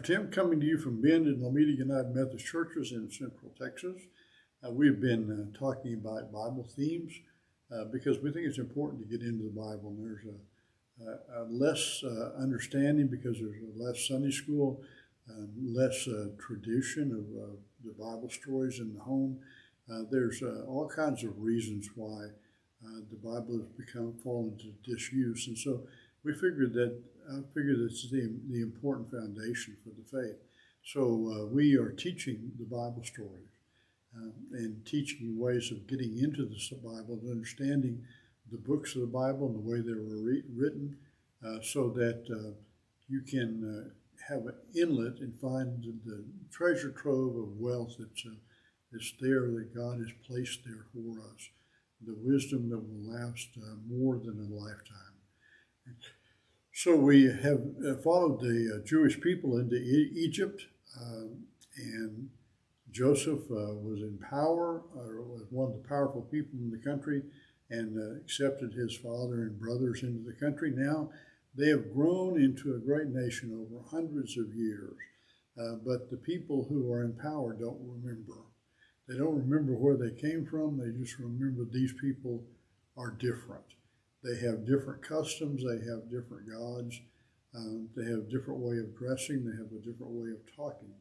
Tim, coming to you from Bend and Lomita United Methodist Churches in Central Texas. We've been talking about Bible themes because we think it's important to get into the Bible. And there's a less understanding because there's a less Sunday school, less tradition of the Bible stories in the home. There's all kinds of reasons why the Bible has fallen into disuse. And so I figured it's the important foundation for the faith. So we are teaching the Bible stories and teaching ways of getting into the Bible and understanding the books of the Bible and the way they were written so that you can have an inlet and find the treasure trove of wealth that's there, that God has placed there for us, the wisdom that will last more than a lifetime. So we have followed the Jewish people into Egypt, and Joseph was in power, or was one of the powerful people in the country, and accepted his father and brothers into the country. Now they have grown into a great nation over hundreds of years, but the people who are in power don't remember. They don't remember where they came from. They just remember these people are different. They have different customs. They have different gods. They have a different way of dressing. They have a different way of talking.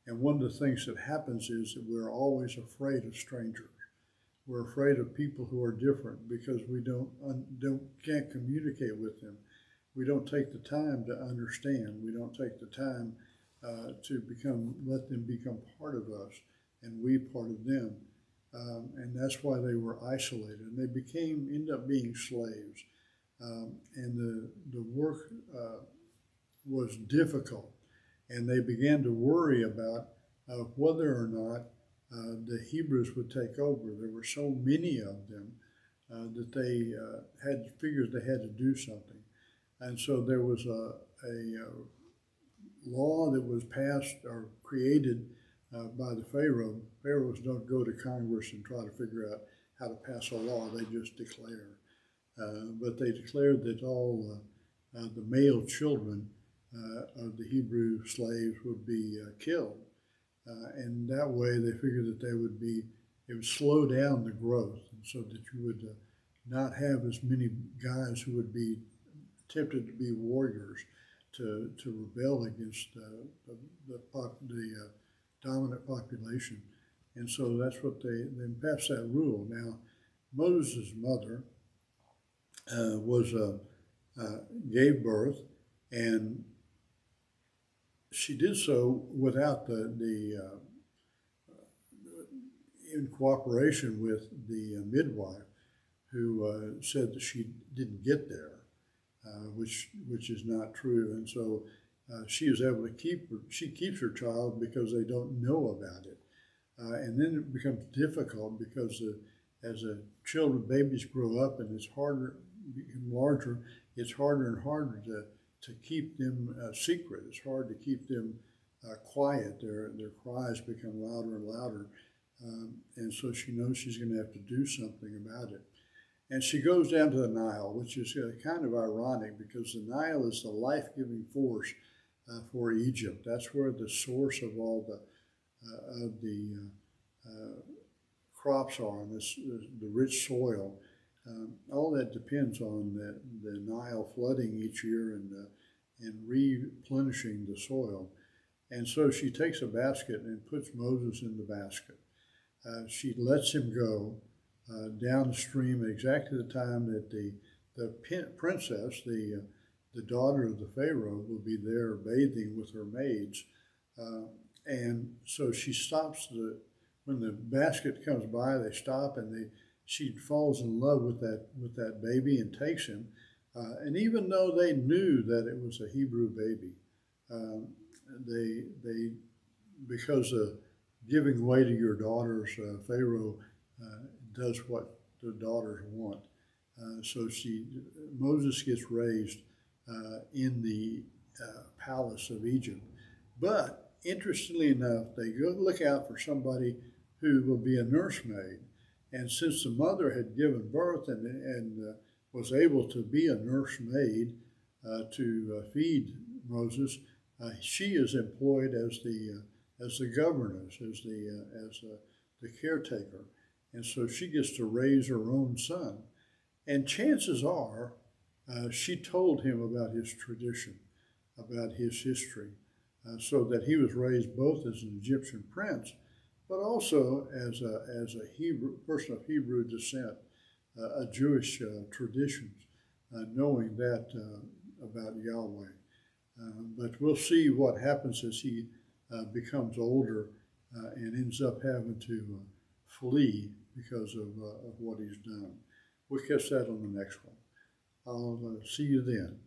And one of the things that happens is that we're always afraid of strangers. We're afraid of people who are different because we can't communicate with them. We don't take the time to understand. We don't take the time to let them become part of us and we part of them. And that's why they were isolated. And they ended up being slaves. And the work was difficult. And they began to worry about whether or not the Hebrews would take over. There were so many of them that they figured they had to do something. And so there was a law that was passed or created by the Pharaoh. Pharaohs don't go to Congress and try to figure out how to pass a law. They just declare. But they declared that all the male children of the Hebrew slaves would be killed. And that way they figured that it would slow down the growth, and so that you would not have as many guys who would be tempted to be warriors to rebel against the dominant population. And so that's what they passed that rule. Now, Moses' mother gave birth, and she did so without in cooperation with the midwife, who said that she didn't get there, which is not true. And so she is able to keeps her child because they don't know about it. And then it becomes difficult because as babies grow up and it's harder, become larger, it's harder and harder to keep them secret. It's hard to keep them quiet. Their cries become louder and louder. And so she knows she's going to have to do something about it. And she goes down to the Nile, which is kind of ironic because the Nile is the life-giving force for Egypt. That's where the source of all the crops are, and the rich soil. All that depends on the Nile flooding each year and replenishing the soil. And so she takes a basket and puts Moses in the basket. She lets him go down the stream at exactly the time that the princess, the daughter of the Pharaoh, will be there bathing with her maids. And so she stops when the basket comes by, they stop, and she falls in love with that baby and takes him. And even though they knew that it was a Hebrew baby, because giving way to your daughters, Pharaoh does what the daughters want. So Moses gets raised in the palace of Egypt. But interestingly enough, they go look out for somebody who will be a nursemaid. And since the mother had given birth and was able to be a nursemaid to feed Moses, She is employed as the governess, the caretaker, and so she gets to raise her own son. And chances are, she told him about his tradition, about his history, so that he was raised both as an Egyptian prince, but also as a Hebrew person of Hebrew descent, a Jewish traditions, knowing that about Yahweh. But we'll see what happens as he becomes older and ends up having to flee because of what he's done. We'll catch that on the next one. I'll see you then.